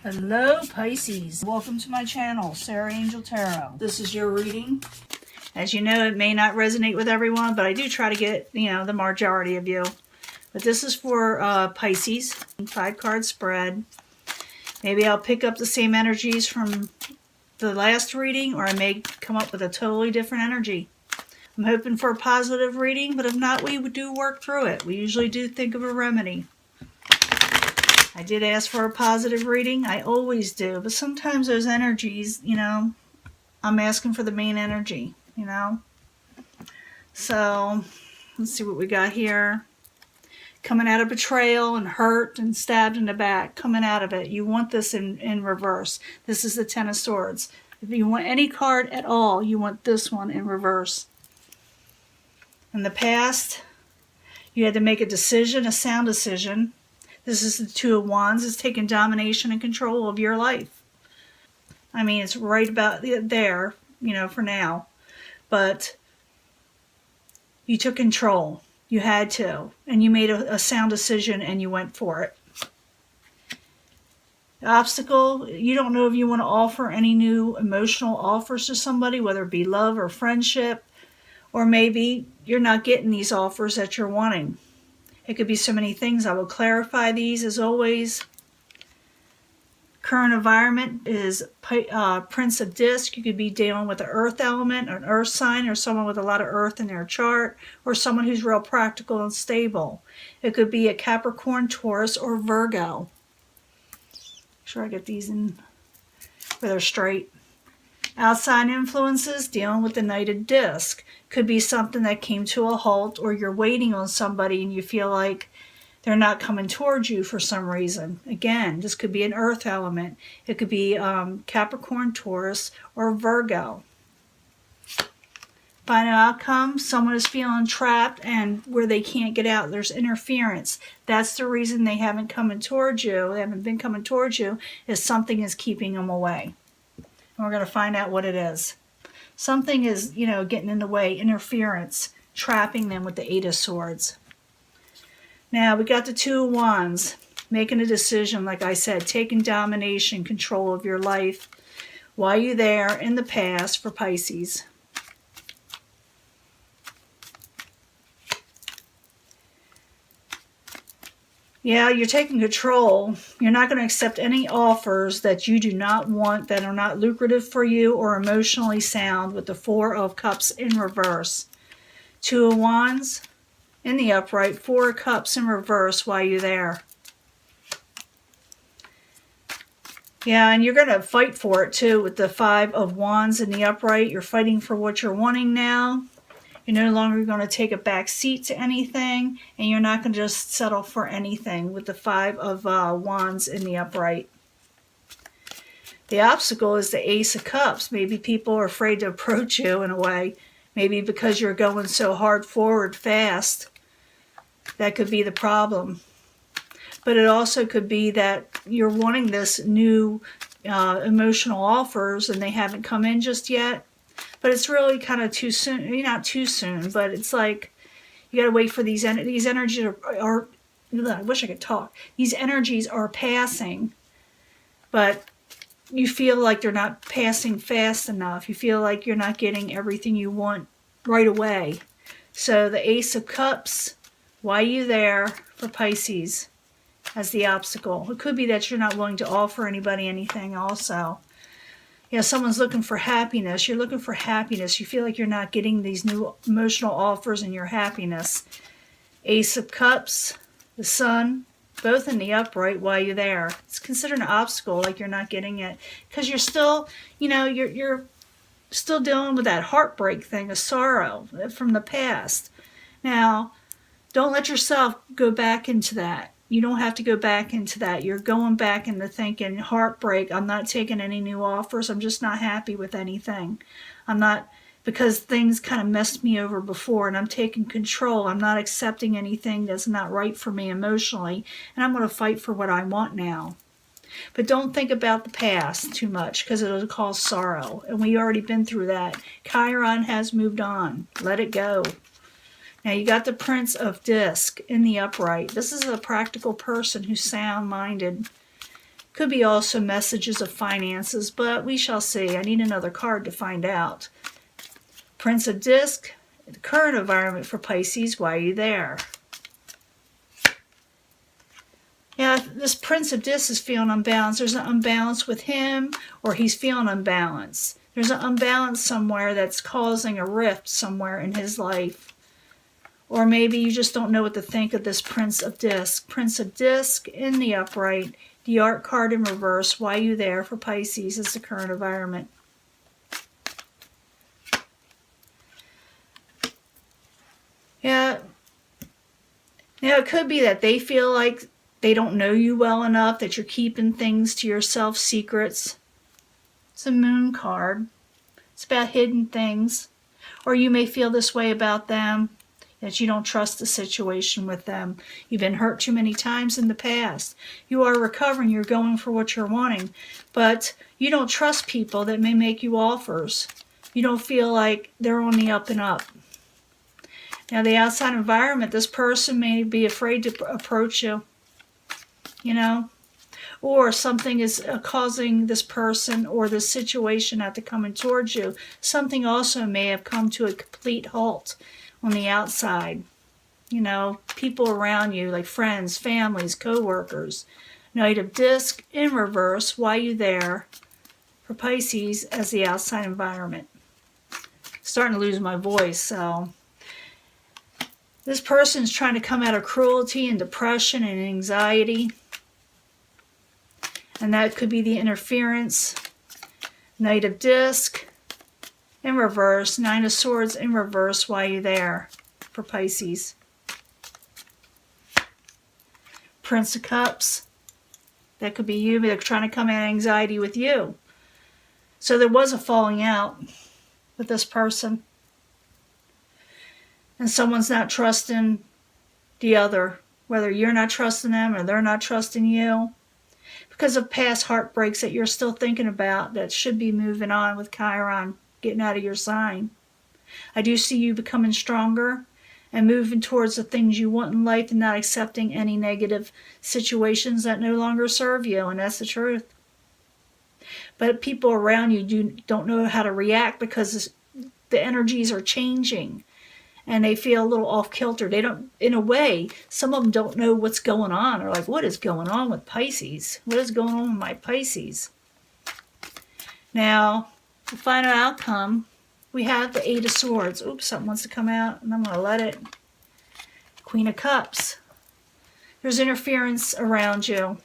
Hello Pisces, welcome to my channel, Sarah Angel Tarot. This is your reading. As you know, it may not resonate with everyone, but I do try to get, the majority of you. But this is for Pisces, 5-card spread. Maybe I'll pick up the same energies from the last reading, or I may come up with a totally different energy. I'm hoping for a positive reading, but if not, we do work through it. We usually do think of a remedy. I did ask for a positive reading. I always do. But sometimes those energies, I'm asking for the main energy, So, let's see what we got here. Coming out of betrayal and hurt and stabbed in the back. Coming out of it. You want this in reverse. This is the Ten of Swords. If you want any card at all, you want this one in reverse. In the past, you had to make a decision, a sound decision. This is the Two of Wands. It's taking domination and control of your life. I mean, it's right about there, for now. But you took control. You had to. And you made a sound decision and you went for it. The obstacle, you don't know if you want to offer any new emotional offers to somebody, whether it be love or friendship. Or maybe you're not getting these offers that you're wanting. It could be so many things. I will clarify these as always. Current environment is Prince of Disc. You could be dealing with the earth element, an earth sign, or someone with a lot of earth in their chart, or someone who's real practical and stable. It could be a Capricorn, Taurus, or Virgo. Make sure I get these in where they're straight. Outside influences, dealing with the Knight of Disc. Could be something that came to a halt, or you're waiting on somebody and you feel like they're not coming towards you for some reason. Again, this could be an earth element. It could be Capricorn, Taurus, or Virgo. Final outcome, someone is feeling trapped and where they can't get out. There's interference. That's the reason they haven't come towards you. They haven't been coming towards you, is something is keeping them away. And we're going to find out what it is. Something is, getting in the way, interference, trapping them with the Eight of Swords. Now, we got the Two of Wands, making a decision, like I said, taking domination, control of your life. Why you there in the past for Pisces? Yeah, you're taking control. You're not going to accept any offers that you do not want, that are not lucrative for you or emotionally sound, with the Four of Cups in reverse. Two of Wands in the upright, Four of Cups in reverse while you're there. Yeah, and you're going to fight for it too with the Five of Wands in the upright. You're fighting for what you're wanting now. You're no longer going to take a back seat to anything, and you're not going to just settle for anything with the Five of Wands in the upright. The obstacle is the Ace of Cups. Maybe people are afraid to approach you in a way. Maybe because you're going so hard forward fast. That could be the problem. But it also could be that you're wanting this new emotional offers and they haven't come in just yet. But it's really kind of too soon. Not too soon, but it's like you got to wait for these energies are I wish I could talk. These energies are passing, but you feel like they're not passing fast enough. You feel like you're not getting everything you want right away. So the Ace of Cups, why are you there for Pisces as the obstacle? It could be that you're not willing to offer anybody anything also. Someone's looking for happiness. You're looking for happiness. You feel like you're not getting these new emotional offers in your happiness. Ace of Cups, the Sun, both in the upright while you're there. It's considered an obstacle, like you're not getting it. Because you're still, you're still dealing with that heartbreak thing, a sorrow from the past. Now, don't let yourself go back into that. You don't have to go back into that. You're going back into thinking, heartbreak, I'm not taking any new offers. I'm just not happy with anything. I'm not, because things kind of messed me over before, and I'm taking control. I'm not accepting anything that's not right for me emotionally, and I'm going to fight for what I want now. But don't think about the past too much, because it'll cause sorrow. And we've already been through that. Chiron has moved on. Let it go. Now you got the Prince of Disc in the upright. This is a practical person who's sound-minded. Could be also messages of finances, but we shall see. I need another card to find out. Prince of Disc, the current environment for Pisces, why are you there? Yeah, this Prince of Disc is feeling unbalanced. There's an unbalance with him, or he's feeling unbalanced. There's an unbalance somewhere that's causing a rift somewhere in his life. Or maybe you just don't know what to think of this Prince of Disc. Prince of Disc in the upright, the Art card in reverse. Why are you there for Pisces is the current environment. Yeah. Now, it could be that they feel like they don't know you well enough, that you're keeping things to yourself, secrets. It's a Moon card. It's about hidden things. Or you may feel this way about them, that you don't trust the situation with them. You've been hurt too many times in the past. You are recovering. You're going for what you're wanting. But you don't trust people that may make you offers. You don't feel like they're on the up and up. Now, the outside environment, this person may be afraid to approach you, you know, or something is causing this person or this situation not to come towards you. Something also may have come to a complete halt on the outside. You know, people around you, like friends, families, co-workers. Knight of Disc in reverse, why are you there for Pisces as the outside environment? Starting to lose my voice, so... This person is trying to come out of cruelty and depression and anxiety. And that could be the interference. Knight of Disc in reverse. Nine of Swords in reverse. Why are you there for Pisces? Prince of Cups. That could be you, but they're trying to come out of anxiety with you. So there was a falling out with this person. And someone's not trusting the other, whether you're not trusting them or they're not trusting you, because of past heartbreaks that you're still thinking about that should be moving on with Chiron, getting out of your sign. I do see you becoming stronger and moving towards the things you want in life and not accepting any negative situations that no longer serve you, and that's the truth. But people around you don't know how to react because the energies are changing. And they feel a little off-kilter. They don't, in a way, some of them don't know what's going on. Or like, what is going on with Pisces? What is going on with my Pisces? Now, the final outcome, we have the Eight of Swords. Oops, something wants to come out, and I'm going to let it. Queen of Cups. There's interference around you.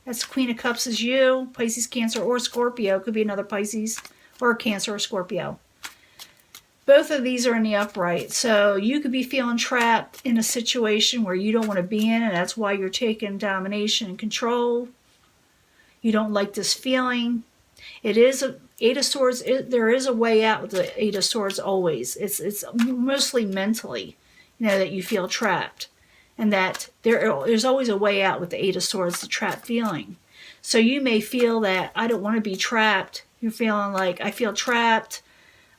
That's Queen of Cups is you, Pisces, Cancer, or Scorpio. Could be another Pisces, or Cancer, or Scorpio. Both of these are in the upright, so you could be feeling trapped in a situation where you don't want to be in, and that's why you're taking domination and control. You don't like this feeling. It is a Eight of Swords. There is a way out with the Eight of Swords always. It's mostly mentally, you know, that you feel trapped, and that there's always a way out with the Eight of Swords, the trapped feeling. So you may feel that I don't want to be trapped. You're feeling like I feel trapped.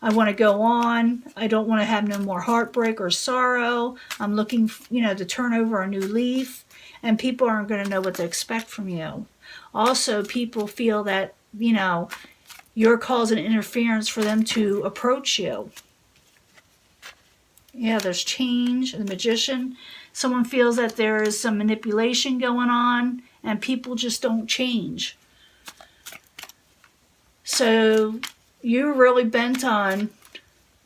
I want to go on. I don't want to have no more heartbreak or sorrow. I'm looking, you know, to turn over a new leaf, and people aren't going to know what to expect from you. Also, people feel that, you know, you're causing interference for them to approach you. Yeah, there's change. The Magician. Someone feels that there is some manipulation going on, and people just don't change. So you're really bent on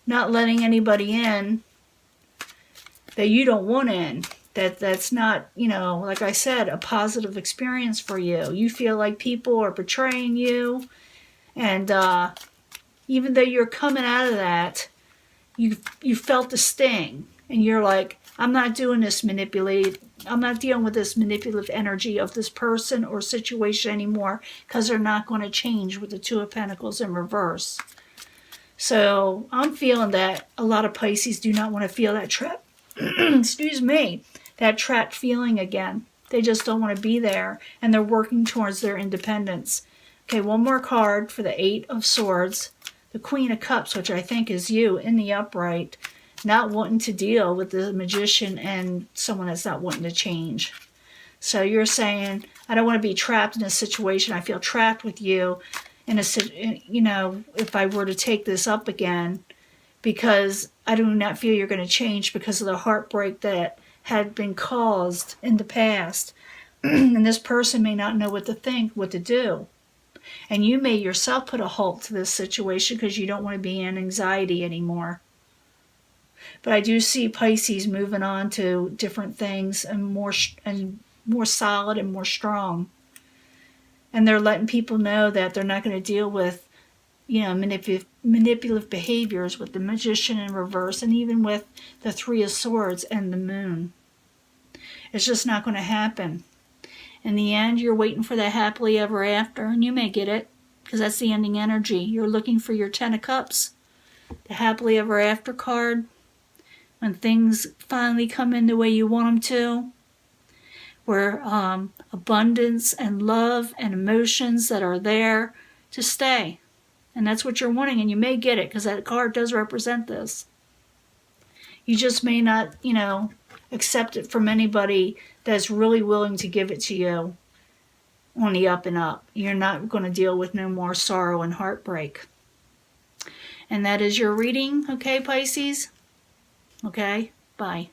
not letting anybody in that you don't want in. That's not, you know, like I said, a positive experience for you. You feel like people are betraying you. And even though you're coming out of that, you felt the sting. And you're like, I'm not doing this I'm not dealing with this manipulative energy of this person or situation anymore, because they're not going to change with the Two of Pentacles in reverse. So I'm feeling that a lot of Pisces do not want to feel that trap. Excuse me, that trapped feeling again. They just don't want to be there, and they're working towards their independence. Okay, one more card for the Eight of Swords. The Queen of Cups, which I think is you in the upright, not wanting to deal with the Magician and someone that's not wanting to change. So you're saying, I don't want to be trapped in a situation. I feel trapped with you in a, you know, if I were to take this up again, because I do not feel you're going to change because of the heartbreak that had been caused in the past. And this person may not know what to think, what to do. And you may yourself put a halt to this situation because you don't want to be in anxiety anymore. But I do see Pisces moving on to different things and more solid and more strong. And they're letting people know that they're not going to deal with, you know, manipulative behaviors with the Magician in reverse, and even with the Three of Swords and the Moon. It's just not going to happen. In the end, you're waiting for that happily ever after, and you may get it, because that's the ending energy. You're looking for your Ten of Cups, the happily ever after card, when things finally come in the way you want them to, where abundance and love and emotions that are there to stay. And that's what you're wanting, and you may get it, because that card does represent this. You just may not, you know, accept it from anybody that's really willing to give it to you on the up and up. You're not going to deal with no more sorrow and heartbreak. And that is your reading, okay, Pisces? Okay, bye.